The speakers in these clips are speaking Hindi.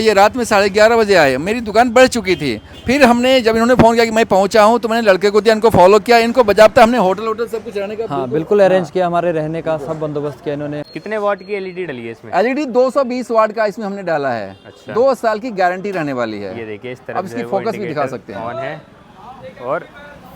ये रात में 11:30 बजे आए, मेरी दुकान बढ़ चुकी थी। फिर हमने जब इन्होंने फ़ोन किया कि मैं पहुंचा हूं, तो मैंने लड़के को दिया, इनको फॉलो किया, इनको बजाबता हमने होटल सब कुछ रहने का हाँ बिल्कुल अरेंज किया, हमारे रहने का सब बंदोबस्त किया इन्होंने। कितने वाट की एलईडी डली है इसमें? एलईडी 220 वाट का इसमें हमने डाला है। अच्छा। 2 साल की गारंटी रहने वाली है। ये देखिए इस तरफ अब इसकी फोकस भी दिखा सकते हैं। ऑन है और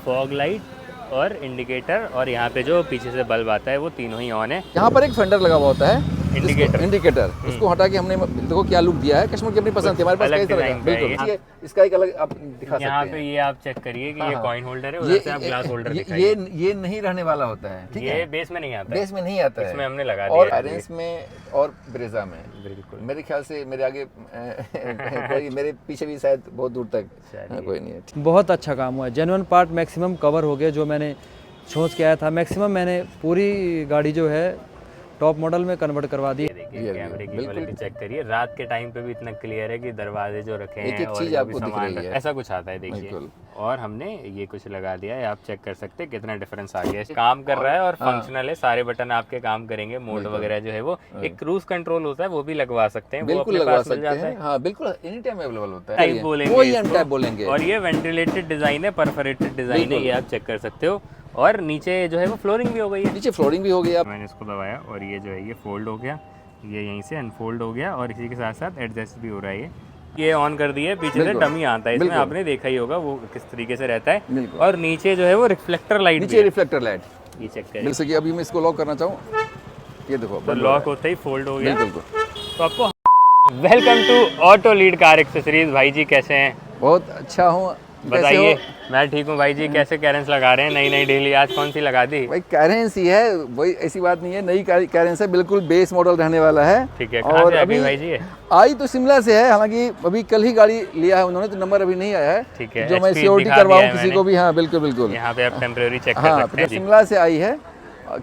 फॉग लाइट और इंडिकेटर, और यहाँ पे जो पीछे से बल्ब आता है वो तीनों ही ऑन है। यहाँ पर एक फेंडर लगा हुआ होता है, इंडिकेटर। इसको हटा के हमने देखो क्या लुक दिया है, कस्टमर की अपनी पसंद थी, हमारे पास कई तरह का। बिल्कुल, इसका एक अलग आप दिखा सकते हैं। यहाँ पे ये आप चेक करिए कि ये कॉइन होल्डर है, ये उधर से आप ग्लास होल्डर दिखाइए। ये नहीं रहने वाला होता है, ठीक है। ये बेस में नहीं आता है, बेस में नहीं आता है, इसमें हमने लगा और दिया है। ऑरेंज में और ब्रेजा में। बिल्कुल, मेरे ख्याल से मेरे आगे कोई, मेरे पीछे भी शायद बहुत दूर तक कोई नहीं है। बहुत अच्छा काम हुआ है, जेन्युइन पार्ट मैक्सिमम कवर हो गया। जो मैंने सोच के आया था मैक्सिमम मैंने पूरी गाड़ी जो है टॉप मॉडल में कन्वर्ट करवा दी। देखिए कैमरे की क्वालिटी चेक करिए, रात के टाइम पे भी इतना क्लियर है कि दरवाजे जो रखे हैं एक और चीज जो आपको भी दिख सामान रही है, ऐसा कुछ आता है देखिए। और हमने ये कुछ लगा दिया है, आप चेक कर सकते हैं कितना डिफरेंस आ गया है। काम कर रहा है और फंक्शनल है, सारे बटन आपके काम करेंगे। मोड वगैरह जो है वो एक क्रूज कंट्रोल होता है, वो भी लगवा सकते हैं, वो अपने पास मिल जाता है। हाँ बिल्कुल, एनी टाइम अवेलेबल होता है। टाइप बोलेंगे, वही हम टाइप बोलेंगे। और ये वेंटिलेटेड डिजाइन है, परफोरेटेड डिजाइन है, ये आप चेक कर सकते हो। और नीचे जो है वो फ्लोरिंग भी हो गई है, नीचे फ्लोरिंग भी हो गई। मैंने इसको दबाया और ये जो है ये फोल्ड हो गया, ये यहीं से अनफोल्ड हो गया, और इसी के साथ साथ एडजस्ट भी हो रहा है। ये ऑन कर दिया है, पीछे से डमी आता है, इसमें आपने देखा ही होगा वो किस तरीके से रहता है। और नीचे जो है वो रिफ्लेक्टर लाइट, नीचे रिफ्लेक्टर लाइट, ये चेक करें। जैसे कि अभी मैं इसको लॉक करना चाहूँ, ये देखो तो लॉक होता ही फोल्ड हो गया। बिल्कुल। तो आपको welcome to auto lead car accessories. भाई जी कैसे हैं? बहुत अच्छा हूँ, बताइए। मैं ठीक हूँ भाई जी। कैसे कैरेंस लगा रहे हैं? नई डेली आज कौन सी लगा दी? भाई कैरेंस ही है, वही ऐसी बात नहीं है, नई कैरेंस है, बिल्कुल बेस मॉडल रहने वाला है। ठीक है। और अभी भाई जी आई तो शिमला से है, हालांकि अभी कल ही गाड़ी लिया है उन्होंने, तो नंबर अभी नहीं आया है। ठीक है, जो मैं सिक्योरिटी करवाऊँ किसी को भी। हाँ बिल्कुल। यहाँ पे आप टेम्परेरी चेक कर सकते हैं। शिमला से आई है,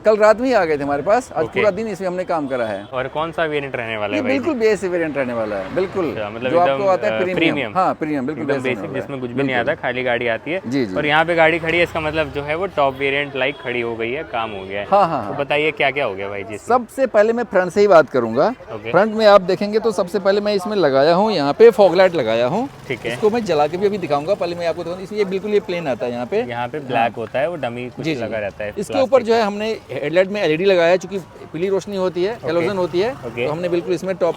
कल रात में ही आ गए थे हमारे पास, आज पूरा दिन इसमें हमने काम करा है। और कौन सा वेरिएंट रहने वाला है? बिल्कुल बेस वेरिएंट रहने वाला है, बिल्कुल। मतलब जो आपको आता है प्रीमियम। हाँ प्रीमियम, बिल्कुल बेसिक, जिसमें कुछ भी नहीं आता, खाली गाड़ी आती है। जी। और यहाँ पे गाड़ी खड़ी है, इसका मतलब जो है वो टॉप वेरिएंट लाइक खड़ी हो गई है, काम हो गया है। हाँ। तो बताइए क्या क्या हो गया भाई जी? सबसे पहले मैं फ्रंट से ही बात करूंगा। फ्रंट में आप देखेंगे तो सबसे पहले मैं इसमें लगाया हूँ, यहाँ पे फॉग लाइट लगाया हूँ। ठीक है। इसको मैं जला के भी अभी दिखाऊंगा, पहले मैं आपको दिखाऊंगा। इसमें बिल्कुल ये प्लेन आता है, यहाँ पे ब्लैक होता है, वो डमी कुछ लगा रहता है। इसके ऊपर जो है हमने हेडलाइट में एलईडी लगाया है, चूंकि पीली रोशनी होती है, हेलोजन होती है, तो हमने बिल्कुल इसमें टॉप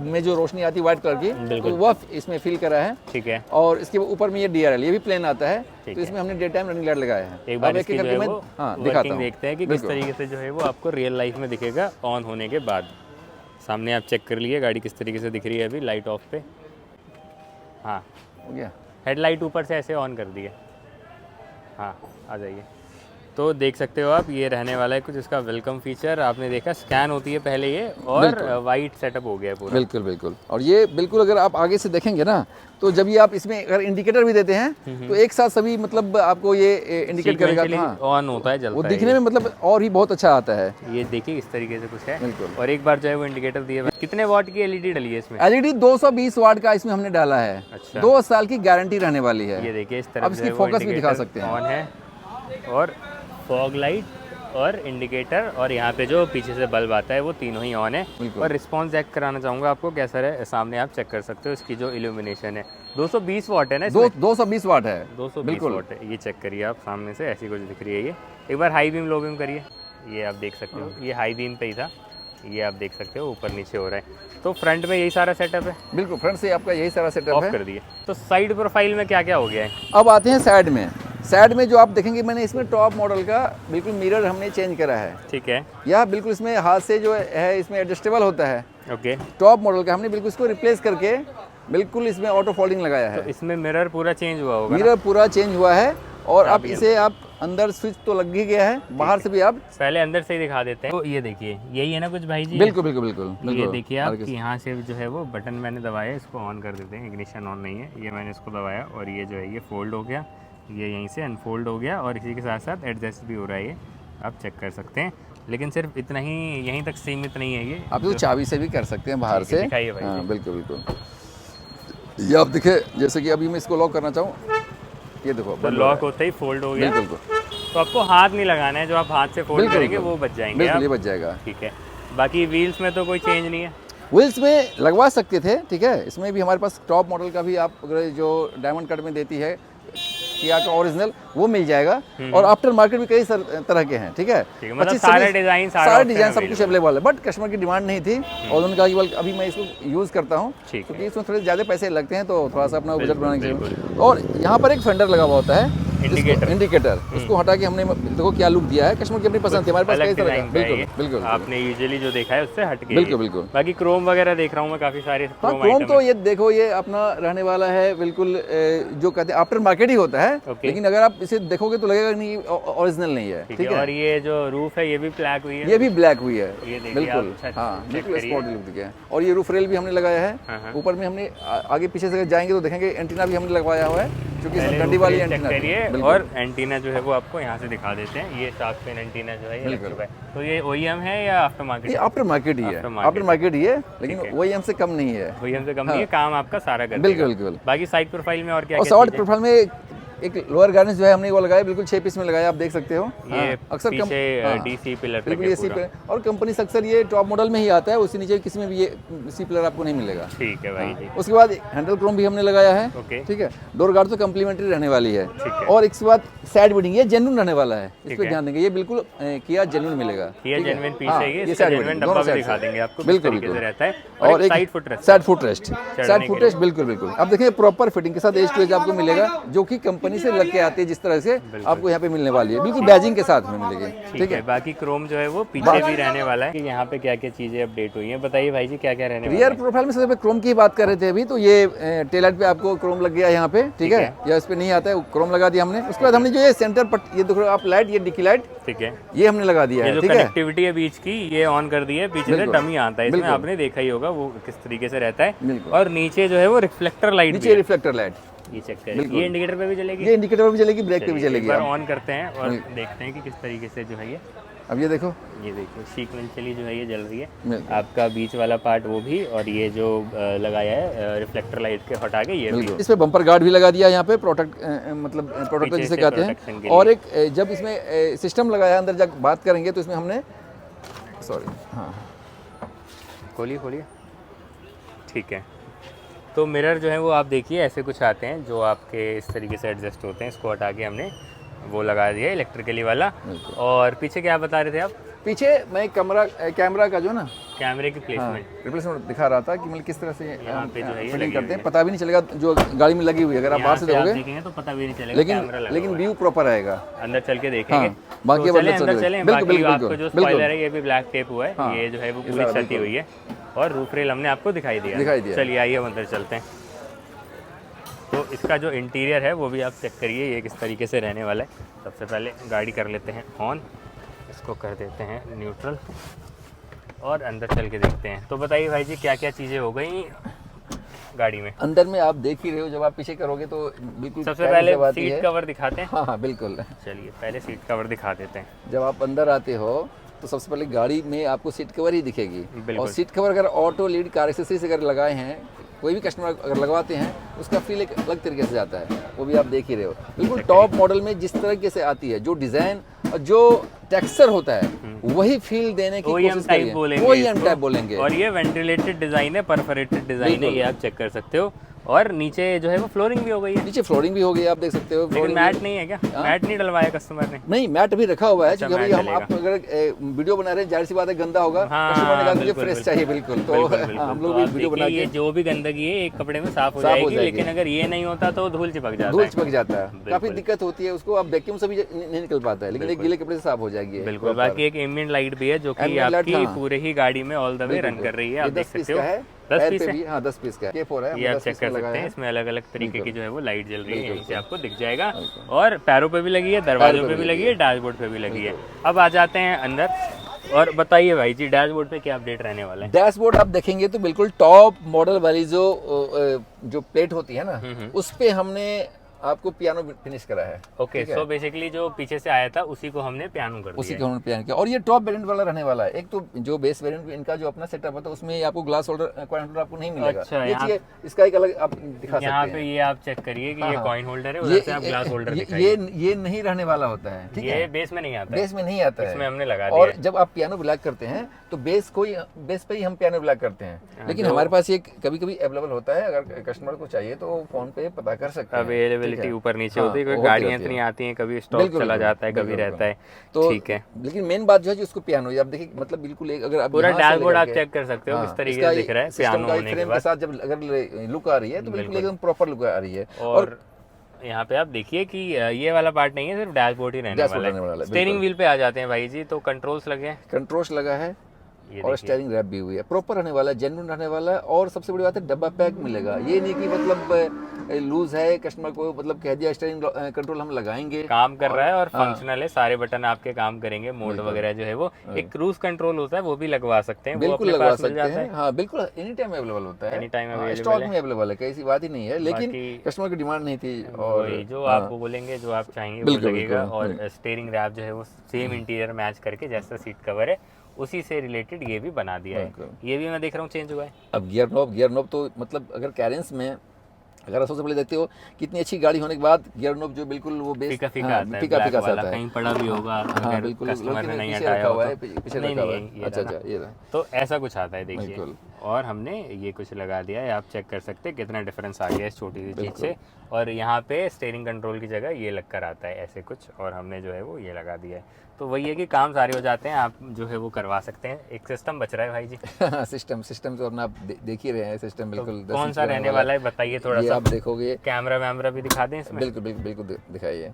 में जो रोशनी आती है व्हाइट कलर की, तो वह इसमें फिल करा है। ठीक है। और इसके ऊपर में ये डीआरएल, ये भी प्लेन आता है, तो इसमें हमने डे टाइम रनिंग लाइट लगाया है। एक बार इसकी जो है वो दिखाता हूं, देखते हैं कि किस तरीके से जो है वो आपको रियल लाइफ में दिखेगा ऑन होने के बाद। सामने आप चेक कर लिए गाड़ी किस तरीके से दिख रही है अभी लाइट ऑफ पे। हाँ हो गया। हेडलाइट ऊपर से ऐसे ऑन कर दिया। हाँ आ जाइए। तो देख सकते हो आप, ये रहने वाला है कुछ इसका वेलकम फीचर। आपने देखा स्कैन होती है पहले ये, और वाइट सेटअप हो गया है पूरा। बिल्कुल। और ये बिल्कुल अगर आप आगे से देखेंगे ना, तो जब ये आप इसमें अगर इंडिकेटर भी देते हैं तो एक साथ सभी मतलब आपको ये इंडिकेट करेगा। हाँ, ऑन होता है, जलता वो दिखने में मतलब और ही बहुत अच्छा आता है। ये देखिए इस तरीके से कुछ है। बिल्कुल। और एक बार जो है वो इंडिकेटर दिया। कितने वाट की एलईडी डली है इसमें? एलईडी 220 वाट का इसमें हमने डाला है। अच्छा। 2 साल की गारंटी रहने वाली है। ये देखिए इस तरफ अब इसकी फोकस भी दिखा सकते हैं। ऑन है और फॉग लाइट और इंडिकेटर, और यहाँ पे जो पीछे से बल्ब आता है वो तीनों ही ऑन है। और रिस्पांस चेक कराना चाहूँगा आपको कैसा है, सामने आप चेक कर सकते हो इसकी जो इल्यूमिनेशन है। 220 वाट है ना इसमें? 220 वाट है। 220 वाट है। ये चेक करिए आप, सामने से ऐसी कुछ दिख रही है। ये एक बार हाई बीम लो बीम करिए, ये आप देख सकते हो, ये हाई बीम पे ही था, ये आप देख सकते हो ऊपर नीचे हो रहा है। तो फ्रंट में यही सारा सेटअप है। बिल्कुल, फ्रंट से आपका यही सारा सेटअप है। ऑफ कर दिए। तो साइड प्रोफाइल में क्या क्या हो गया है? अब आते हैं साइड में। साइड में जो आप देखेंगे, मैंने इसमें टॉप मॉडल का बिल्कुल मिरर हमने चेंज करा है। ठीक है। यह बिल्कुल इसमें हाथ से जो है इसमें एडजस्टेबल होता है। ओके। टॉप मॉडल का हमने बिल्कुल इसको रिप्लेस करके बिल्कुल इसमें ऑटो फोल्डिंग लगाया है। तो इसमें मिरर पूरा चेंज हुआ होगा? मिरर पूरा चेंज हुआ है। और अब इसे आप अंदर स्विच तो लग ही गया है, बाहर से भी आप पहले अंदर से ही दिखा देते हैं। तो ये देखिए यही है ना कुछ भाई जी? बिल्कुल। ये देखिए आप कि यहाँ से जो है वो बटन मैंने दबाया, इसको ऑन कर देते हैं। इग्निशन ऑन नहीं है, ये मैंने इसको दबाया और ये जो है ये फोल्ड हो गया, ये यहीं से अनफोल्ड हो गया, और इसी के साथ साथ एडजस्ट भी हो रहा है। ये आप चेक कर सकते हैं, लेकिन सिर्फ इतना ही, यहीं तक सीमित नहीं है ये। आप तो चाबी से भी कर सकते हैं बाहर से। दिखाइए भाई। हाँ बिल्कुल। ये आप देखे, जैसे कि अभी मैं इसको लॉक करना चाहूँ, ये देखो तो लॉक होता ही फोल्ड हो गया। बिल्कुल। तो आपको हाथ नहीं लगाना है, जो आप हाथ से फोल्ड करेंगे वो बच जाएंगे। बिल्कुल, ये बच जाएगा। ठीक है। बाकी व्हील्स में तो कोई चेंज नहीं है? व्हील्स में लगवा सकते थे, ठीक है। इसमें भी हमारे पास टॉप मॉडल का भी आप अगर जो डायमंड कट में देती है किया का ओरिजिनल वो मिल जाएगा, और आफ्टर मार्केट भी कई तरह के हैं, ठीक है। मतलब सारे डिजाइन सब कुछ अवेलेबल है, बट कस्टमर की डिमांड नहीं थी और उन्होंने कहा कि अभी मैं इसको यूज़ करता हूँ क्योंकि इसमें थोड़े ज़्यादा पैसे लगते हैं, तो थोड़ा सा अपना बजट बनाने के लिए। और यहाँ पर एक फेंडर लगा हुआ होता है इंडिकेटर, उसको हटा के हमने देखो क्या लुक दिया है, कस्टमर की अपनी पसंद थी। हमारे पास कई तरह का, बिल्कुल बिल्कुल आपने यूजुअली जो देखा है उससे हट के, बिल्कुल बिल्कुल। बाकी क्रोम वगैरह देख रहा हूँ मैं काफी सारे। हाँ, क्रोम तो ये देखो ये अपना रहने वाला है बिल्कुल, जो कहते हैं आफ्टर मार्केट ही होता है, लेकिन अगर आप इसे देखोगे तो लगेगा नहीं ओरिजिनल नहीं है, ठीक है। और ये जो रूफ है ये भी ब्लैक हुई है, ये भी ब्लैक हुई है, ये बिल्कुल। हाँ, बिल्कुल स्पॉट लुक दिया है। और ये रूफ रेल भी हमने लगाया है, ऊपर में हमने आगे पीछे से जाएंगे तो देखेंगे एंटीना भी हमने लगवाया हुआ है, क्योंकि इसमें डंडी वाली एंटीना, और एंटीना जो है वो आपको यहाँ से दिखा देते हैं। ये शार्क फिन एंटीना जो है ये तो ये OEM है या आफ्टर मार्केट? ये आफ्टर मार्केट ही है, आफ्टर मार्केट ही है, लेकिन OEM से कम नहीं है, OEM से कम नहीं है, काम आपका सारा कर बिल्कुल बिल्कुल। बाकी साइड प्रोफाइल में और क्या? और साइड प्रोफाइल में एक लोअर गार्निश जो है हमने वो लगाया, बिल्कुल 6 पीस में लगाया, आप देख सकते हो। ये अक्सर पीछे DC पिलर पे बिल्कुल, ये सी पिलर, और कंपनी से अक्सर ये टॉप मॉडल में ही आता है, उससे नीचे किसी में भी ये सी पिलर आपको नहीं मिलेगा। ठीक है भाई जी। उसके बाद हैंडल क्रोम भी हमने लगाया है, ठीक है। डोर गार्ड तो कम्प्लीमेंट्री रहने वाली है, और इसके बाद साइड बीडिंग ये जेन्युइन रहने वाला है, इस पर ध्यान देंगे, ये बिल्कुल किया जेन्युइन मिलेगा, ये जेन्युइन पीस है, ये जेन्युइन डब्बा भी दिखा देंगे आपको, बिल्कुल कैसे रहता है। और एक साइड फुट रेस्ट बिल्कुल बिल्कुल। अब देखिए प्रॉपर फिटिंग के साथ एज टू एज आपको मिलेगा, जो कि कंपनी से लग के आती है, जिस तरह से आपको यहाँ पे मिलने वाली है, बिल्कुल बैजिंग के साथ में मिलेगी, ठीक है। बाकी क्रोम जो है वो पीछे भी रहने वाला है कि यहाँ पे क्या क्या चीजें अपडेट हुई हैं, बताइए भाई जी क्या क्या रहने वाला है। रियर प्रोफाइल में सबसे पहले क्रोम की बात कर रहे थे अभी, तो ये टेल लाइट पे आपको क्रोम लग गया यहाँ पे, ठीक है, या इस पे नहीं आता है, क्रोम लगा दिया हमने। उसके बाद हमने जो ये सेंटर ये देखो आप लाइट, ये डिकी लाइट, ठीक है, ये हमने लगा दिया है, ठीक है। कनेक्टिविटी है बीच की, ये ऑन कर दी है, पीछे से डमी आता है, इसमें आपने देखा ही होगा वो किस तरीके से रहता है। और नीचे जो है वो रिफ्लेक्टर लाइट, नीचे रिफ्लेक्टर लाइट, ये चेक करें, ये इंडिकेटर पे भी चलेगी, ये इंडिकेटर पे भी चलेगी, ब्रेक पे भी चलेगी। ऑन करते हैं और देखते हैं कि किस तरीके से जो है ये, अब ये देखो, ये देखिए सीक्वेंशियली जो है ये जल रही है, आपका बीच वाला पार्ट वो भी, और ये जो लगाया है रिफ्लेक्टर लाइट के हटा के ये भी। इस पे बम्पर गार्ड भी लगा दिया यहाँ पे, प्रोटेक्ट मतलब प्रोटेक्टर जिसे कहते हैं। और एक जब इसमें सिस्टम लगाया है, अंदर जब बात करेंगे तो इसमें हमने हाँ खोलिए, ठीक है। तो मिरर जो है वो आप देखिए ऐसे कुछ आते हैं जो आपके इस तरीके से एडजस्ट होते हैं, इसको हटा के हमने वो लगा दिया इलेक्ट्रिकली वाला। और पीछे क्या बता रहे थे आप? पीछे मैं कैमरा का जो ना कैमरे की रिप्लेसमेंट दिखा रहा था कि मतलब किस तरह से यहाँ पे जो है फिटिंग करते हैं, पता भी नहीं चलेगा जो गाड़ी में लगी हुई है, अगर आप बाहर से देखोगे तो पता भी नहीं चलेगा, लेकिन व्यू प्रॉपर आएगा। अंदर चल के देखेंगे, बाकी अंदर चलें। बाकी आपको जो स्पॉइलर है ये भी ब्लैक टेप हुआ है, ये जो है वो पूरी छती हुई है, और रूफ रेल हमने आपको दिखाई दिया। चलिए आइए अंदर चलते हैं। तो इसका जो इंटीरियर है वो भी आप चेक करिए, ये किस तरीके से रहने वाला है। सबसे पहले गाड़ी कर लेते हैं ऑन, इसको कर देते हैं न्यूट्रल, और अंदर चल के देखते हैं। तो बताइए भाई जी क्या क्या चीज़ें हो गई गाड़ी में? अंदर में आप देख ही रहे हो, जब आप पीछे करोगे तो बिल्कुल सबसे पहले सीट कवर दिखाते हैं। हाँ बिल्कुल, चलिए पहले सीट कवर दिखा देते हैं। जब आप अंदर आते हो तो सबसे पहले गाड़ी में आपको सीट कवर ही दिखेगी, और सीट कवर अगर ऑटो लीड कार एक्सेसरीज अगर लगाए हैं, कोई भी कस्टमर अगर लगवाते हैं, उसका फील एक अलग तरीके से जाता है, वो भी आप देख ही रहे हो। बिल्कुल टॉप मॉडल में जिस तरीके से आती है, जो डिज़ाइन और जो टेक्सचर होता है, वही फील देने की कोशिश करिए, OEM टाइप बोलेंगे। और ये वेंटिलेटेड डिज़ाइन है, परफोरेटेड डिज़ाइन है, ये आप चेक कर सकते हो। और नीचे जो है वो फ्लोरिंग भी हो गई है, नीचे फ्लोरिंग भी हो गई, आप देख सकते हो। लेकिन मैट नहीं है क्या? मैट नहीं डलवाया कस्टमर ने? नहीं, मैट भी रखा हुआ है, क्योंकि अभी हम आप अगर वीडियो बना रहे हैं, जाहिर सी बात है गंदा होगा, कस्टमर ने कहा मुझे फ्रेश चाहिए, बिल्कुल, तो हम लोग भी वीडियो बना के जो भी गंदगी है एक कपड़े में साफ हो जाएगी, लेकिन अगर ये नहीं होता तो धूल चिपक जाता है, काफी दिक्कत होती है उसको, अब वैक्यूम से भी नहीं निकल पाता है, लेकिन एक गीले कपड़े से साफ हो जाएगी। बिल्कुल। बाकी एक एम्बिएंट लाइट भी है जो कि आपकी पूरे ही गाड़ी में ऑल द वे रन कर रही है, आप देख सकते हो। 10 पीस है? हाँ 10 पीस का K4 है, ये आप चेक कर सकते हैं। इसमें अलग अलग तरीके की जो है वो लाइट जल रही है, यहीं से आपको दिख जाएगा, और पैरों पे भी लगी है, दरवाजों पे भी लगी है, डैशबोर्ड पे भी लगी है। अब आ जाते हैं अंदर, और बताइए भाई जी डैशबोर्ड पे क्या अपडेट रहने वाला है? डैशबोर्ड आप देखेंगे तो बिल्कुल टॉप मॉडल वाली जो प्लेट होती है ना, उस पे हमने आपको पियानो फिनिश करा है। ओके, सो बेसिकली जो पीछे से आया था उसी को हमने पियानो कर दिया। उसी को हमने पियानो किया। और ये टॉप वेरिएंट वाला रहने वाला है। एक तो जो बेस वेरिएंट इनका जो अपना सेटअप होता है उसमें आपको ग्लास होल्डर, कॉइन होल्डर आपको नहीं मिलेगा। अच्छा, ये चीज़ इसका एक अलग आप दिखा सकते हैं। यहाँ पे ये आप चेक करिए कि ये कॉइन होल्डर है, उधर से आप ग्लास होल्डर दिखाइए। ये नहीं रहने वाला होता है, ठीक है। ये बेस में नहीं आता है, बेस में नहीं आता है, इसमें हमने लगा दिया और है। जब आप पियानो ब्लैक करते हैं तो बेस पे ही हम पियानो ब्लैक करते हैं। लेकिन हमारे पास ये कभी कभी अवेलेबल होता है, अगर कस्टमर को चाहिए तो फोन पे पता कर सकते हैं। अवेलेबिलिटी ऊपर नीचे होती है, कोई गाड़ियाँ इतनी आती हैं, कभी स्टॉक चला जाता है, कभी रहता है, तो ठीक है। लेकिन मेन बात जो है उसको पियानो, आप देखिए मतलब बिल्कुल एक, अगर आप पूरा यहाँ से डैशबोर्ड आप लेकर चेक कर सकते हो हाँ, किस तरीके इसका से दिख रहा है सिस्टम पियानो का होने के फ्रेम के बाद। साथ जब अगर लुक आ रही है तो बिल्कुल एकदम प्रॉपर लुक आ रही है। और यहाँ पे आप देखिए कि ये वाला पार्ट नहीं है, सिर्फ डैशबोर्ड ही रहने वाला है। स्टीयरिंग व्हील पे आ जाते हैं भाई जी, तो कंट्रोल्स लगे हैं, कंट्रोल्स लगा है और स्टीयरिंग रैप भी हुई है, प्रॉपर रहने वाला है, जेन्युइन रहने वाला है। और सबसे बड़ी बात है डब्बा पैक मिलेगा। ये नहीं कि मतलब लूज है, कस्टमर को मतलब कह दिया स्टीयरिंग कंट्रोल हम लगाएंगे, काम कर रहा है और फंक्शनल है, सारे बटन आपके काम करेंगे। मोड वगैरह जो है वो एक क्रूज कंट्रोल होता है, वो भी लगवा सकते हैं, बिल्कुल लगवा सकते हैं। हाँ बिल्कुल, एनी टाइम अवेलेबल होता है, एनी टाइम अवेलेबल स्टॉक में अवेलेबल है, ऐसी बात ही नहीं है। लेकिन कस्टमर की डिमांड नहीं थी, और जो आप बोलेंगे, जो आप चाहेंगे वो लगेगा। और स्टीयरिंग रैप जो है वो सेम इंटीरियर मैच करके जैसा सीट कवर है उसी से रिलेटेड ये भी बना दिया है। ये भी मैं देख रहा हूँ चेंज हुआ है। अब गियर नॉब तो मतलब अगर कैरेंस में अगर सबसे पहले देखते हो कितनी अच्छी गाड़ी होने के बाद गियर नॉब जो बिल्कुल वो बेस फीका आता है, फीका आता है, कहीं पड़ा भी होगा, हाँ बिल्कुल, कस्टमर ने नहीं पीछे हटाया रखा हुआ हो है, तो पीछे रखा हुआ है। अच्छा ये रहा, तो ऐसा कुछ आता है देखिए। और हमने ये कुछ लगा दिया है, आप चेक कर सकते हैं कितना डिफरेंस आ गया इस छोटी सी चीज़ से। और यहाँ पे स्टीयरिंग कंट्रोल की जगह ये लग कर आता है ऐसे कुछ, और हमने जो है वो ये लगा दिया है। तो वही है कि काम सारे हो जाते हैं, आप जो है वो करवा सकते हैं। एक सिस्टम बच रहा है भाई जी। सिस्टम तो अपना आप देख ही रहे हैं, सिस्टम बिल्कुल तो कौन सा रहने वाला है बताइए थोड़ा सा। आप देखोगे कैमरा वैमरा भी दिखा दें इसमें। बिल्कुल दिखाइए।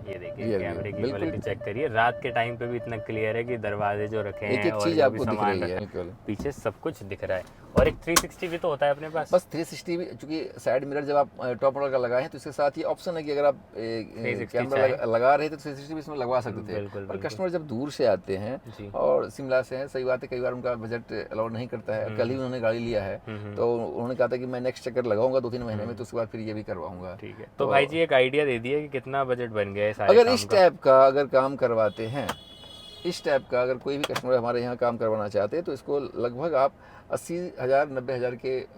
ये देखिए कैमरे की क्वालिटी चेक करिए, रात के टाइम पे भी इतना क्लियर है कि दरवाजे जो रखे हैं एक चीज आपको दिख रही है, पीछे सब कुछ दिख रहा है। और एक 360 भी तो होता है अपने पास। बस 360 भी, चूंकि साइड मिरर जब आप टॉप मॉडल का लगाए हैं तो इसके साथ ये ऑप्शन है कि अगर आप कैमरा लगा रहे थे तो 360 भी इसमें लगवा सकते थे। और कस्टमर जब दूर से आते हैं और शिमला से हैं, सही बात है, कई बार उनका बजट अलाउ नहीं करता है। कल ही उन्होंने गाड़ी लिया है तो उन्होंने कहा था कि मैं नेक्स्ट चक्कर लगाऊंगा 2-3 महीने में, तो उसके बाद फिर ये भी करवाऊंगा। ठीक है, तो भाई जी एक आइडिया दे दिए कि कितना बजट बन गया है सारे अगर इस टाइप का अगर काम करवाते हैं, इस टाइप का अगर कोई भी कस्टमर हमारे यहाँ काम करवाना चाहते हैं तो इसको लगभग आप 80,000 90,000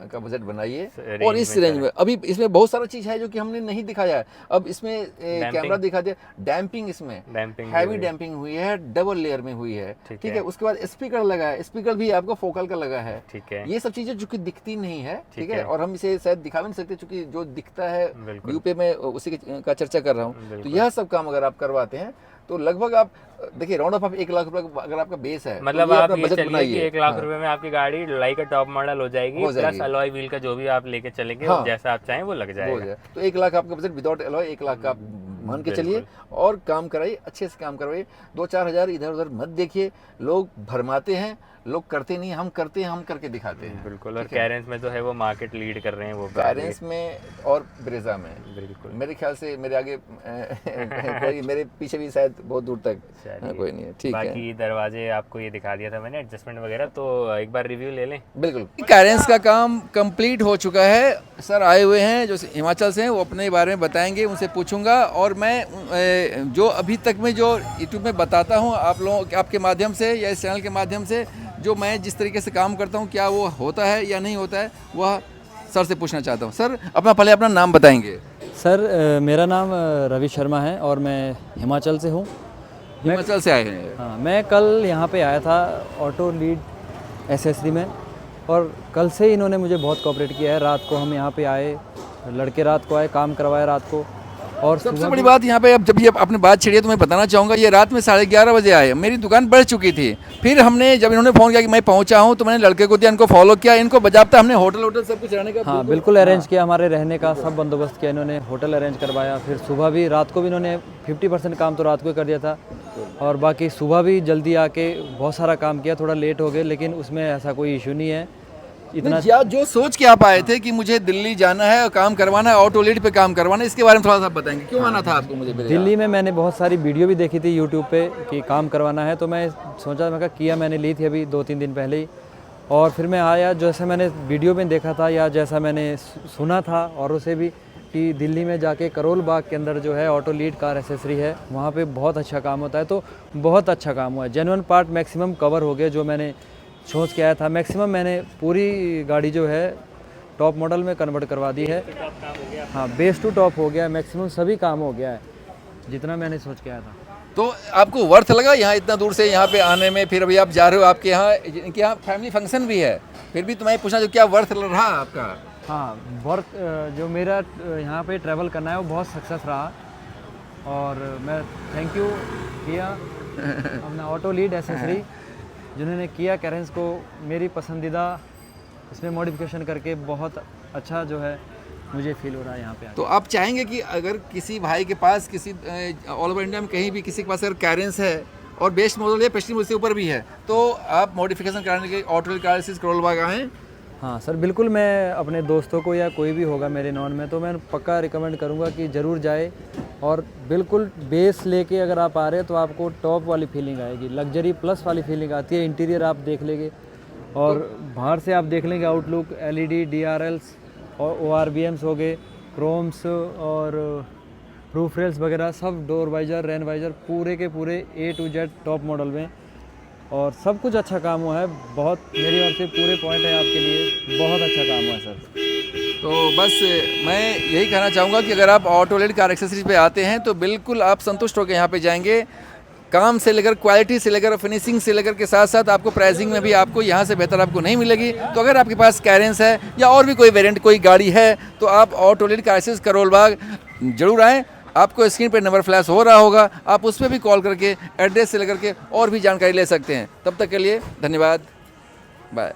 का बजट बनाइए। और इस रेंज में अभी इसमें बहुत सारा चीज़ है जो कि हमने नहीं दिखाया है। अब इसमें कैमरा दिखा दिया, डैम्पिंग, इसमें हैवी डैम्पिंग हुई है, डबल लेयर में हुई है, ठीक है। उसके बाद स्पीकर लगा है, स्पीकर भी आपको फोकल का लगा है, ठीक है। ये सब चीज़ें जो कि दिखती नहीं है, ठीक है। और हम इसे शायद दिखा भी नहीं सकते क्योंकि जो दिखता है व्यू पे मैं उसी का चर्चा कर रहा हूँ। तो यह सब काम अगर आप करवाते हैं तो लगभग आप देखिए राउंड ऑफ 1 लाख रुपए अगर आपका बेस है, मतलब तो आप ये चलिए कि 1 लाख रुपए में आपकी गाड़ी लड़ाई का टॉप मॉडल हो जाएगी, प्लस अलॉय व्हील का जो भी आप लेके चलेंगे जैसा आप चाहें वो लग जाएगा। तो 1 लाख आपका बजट विदाउट अलॉय 1 लाख का आप मान के चलिए और काम कराइए, अच्छे से काम करवाइए। 2-4 हज़ार इधर उधर मत देखिए, लोग भरमाते हैं, लोग करते नहीं, हम करते हैं, हम करके दिखाते हैं। बिल्कुल। और कैरेंस में जो है वो मार्केट लीड कर रहे हैं, वो कैरेंस में और ब्रेजा में बिल्कुल। मेरे ख्याल से मेरे आगे कोई मेरे पीछे भी शायद बहुत दूर तक कोई नहीं है, ठीक है। बाकी दरवाजे आपको ये दिखा दिया था मैंने, एडजस्टमेंट वगैरह, तो एक बार रिव्यू ले लें। बिल्कुल, कैरेंस का काम कंप्लीट हो चुका है। सर आए हुए हैं जो हिमाचल से हैं, वो अपने बारे में बताएंगे, उनसे पूछूंगा। और मैं जो अभी तक मैं जो यूट्यूब में बताता हूँ आप लोगों आपके माध्यम से या इस चैनल के माध्यम से, जो मैं जिस तरीके से काम करता हूँ क्या वो होता है या नहीं होता है, वह सर से पूछना चाहता हूँ। सर पहले अपना नाम बताएंगे। सर मेरा नाम रवि शर्मा है और मैं हिमाचल से हूँ। हिमाचल से आए हैं? हाँ, मैं कल यहाँ पे आया था ऑटो लीड एसेसरी में, और कल से इन्होंने मुझे बहुत कोऑपरेट किया है। रात को हम यहाँ पे आए, लड़के रात को आए, काम करवाए रात को। और सबसे बड़ी बात यहाँ पे, अब जब ये आपने बात छेड़ी है तो मैं बताना चाहूँगा, ये रात में 11:30 बजे आए, मेरी दुकान बढ़ चुकी थी। फिर हमने जब इन्होंने फ़ोन किया कि मैं पहुँचा हूँ तो मैंने लड़के को दिया, इनको फॉलो किया, इनको बजाबता हमने होटल सब कुछ रहने का हाँ बिल्कुल अरेंज किया, हमारे रहने का सब बंदोबस्त किया इन्होंने, होटल अरेंज करवाया। फिर सुबह भी रात को भी इन्होंने 50% काम तो रात को ही कर दिया था, और बाकी सुबह भी जल्दी आके बहुत सारा काम किया। थोड़ा लेट हो गए लेकिन उसमें ऐसा कोई इशू नहीं है। इतना जो सोच के आप आए थे कि मुझे दिल्ली जाना है और काम करवाना है, ऑटो लीड पे काम करवाना है, इसके बारे में थोड़ा सा बताएंगे, क्यों आना था आपको? मुझे दिल्ली में मैंने बहुत सारी वीडियो भी देखी थी यूट्यूब पे कि काम करवाना है, तो मैं सोचा, मैं किया, मैंने ली थी अभी 2-3 दिन पहले ही। और फिर मैं आया, जैसे मैंने वीडियो में देखा था या जैसा मैंने सुना था औरों से भी कि दिल्ली में जाके करोल बाग के अंदर जो है ऑटो लीड कार एसेसरी है, वहाँ पे बहुत अच्छा काम होता है। तो बहुत अच्छा काम हुआ है, जेन्युइन पार्ट मैक्सिमम कवर हो गए जो मैंने सोच के आया था। मैक्सिमम मैंने पूरी गाड़ी जो है टॉप मॉडल में कन्वर्ट करवा दी है। हाँ, बेस टू टॉप हो गया, मैक्सिमम सभी काम हो गया है जितना मैंने सोच के आया था। तो आपको वर्थ लगा यहाँ इतना दूर से यहाँ पे आने में? फिर अभी आप जा रहे हो, आपके यहाँ इनके यहाँ फैमिली फंक्शन भी है, फिर भी तुम्हें पूछना जो क्या वर्थ रहा आपका? हाँ, वर्थ जो मेरा यहाँ पे ट्रैवल करना है वो बहुत सक्सेस रहा, और मैं थैंक यू किया अपना ऑटो लीड एसेसरी जिन्होंने किया कैरेंस को मेरी पसंदीदा इसमें मॉडिफिकेशन करके बहुत अच्छा जो है मुझे फील हो रहा है यहाँ पे आके। तो आप चाहेंगे कि अगर किसी भाई के पास किसी ऑल ओवर इंडिया में कहीं भी किसी के पास अगर कैरेंस है और बेस्ट मॉडल है, पेस्टिंग उससे ऊपर भी है, तो आप मॉडिफिकेशन कराने के Auto lead car accessories Karol Bagh आएँ? हाँ सर, बिल्कुल। मैं अपने दोस्तों को या कोई भी होगा मेरे नॉन में तो मैं पक्का रिकमेंड करूँगा कि ज़रूर जाए, और बिल्कुल बेस लेके अगर आप आ रहे हैं तो आपको टॉप वाली फीलिंग आएगी, लग्जरी प्लस वाली फीलिंग आती है। इंटीरियर आप देख लेंगे और बाहर से आप देख लेंगे आउटलुक, LED, DRLs और ORBMs हो गए, क्रोम्स और रूफ रेल्स वगैरह सब, डोर वाइजर, रेन वाइजर, पूरे के पूरे A to Z top model में, और सब कुछ अच्छा काम हुआ है। बहुत मेरी ओर से पूरे पॉइंट है आपके लिए, बहुत अच्छा काम हुआ है सर। तो बस मैं यही कहना चाहूँगा कि अगर आप ऑटो लीड कार एक्सेसरीज पे आते हैं तो बिल्कुल आप संतुष्ट होकर यहाँ पे जाएंगे। काम से लेकर, क्वालिटी से लेकर, फिनिशिंग से लेकर के साथ साथ आपको प्राइसिंग में भी आपको यहाँ से बेहतर आपको नहीं मिलेगी। तो अगर आपके पास कैरेंस है या और भी कोई वेरिएंट कोई गाड़ी है तो आप Auto lead car accessories Karol Bagh जरूर आएँ। आपको स्क्रीन पर नंबर फ्लैश हो रहा होगा, आप उस पर भी कॉल करके एड्रेस से लेकर के और भी जानकारी ले सकते हैं। तब तक के लिए धन्यवाद, बाय।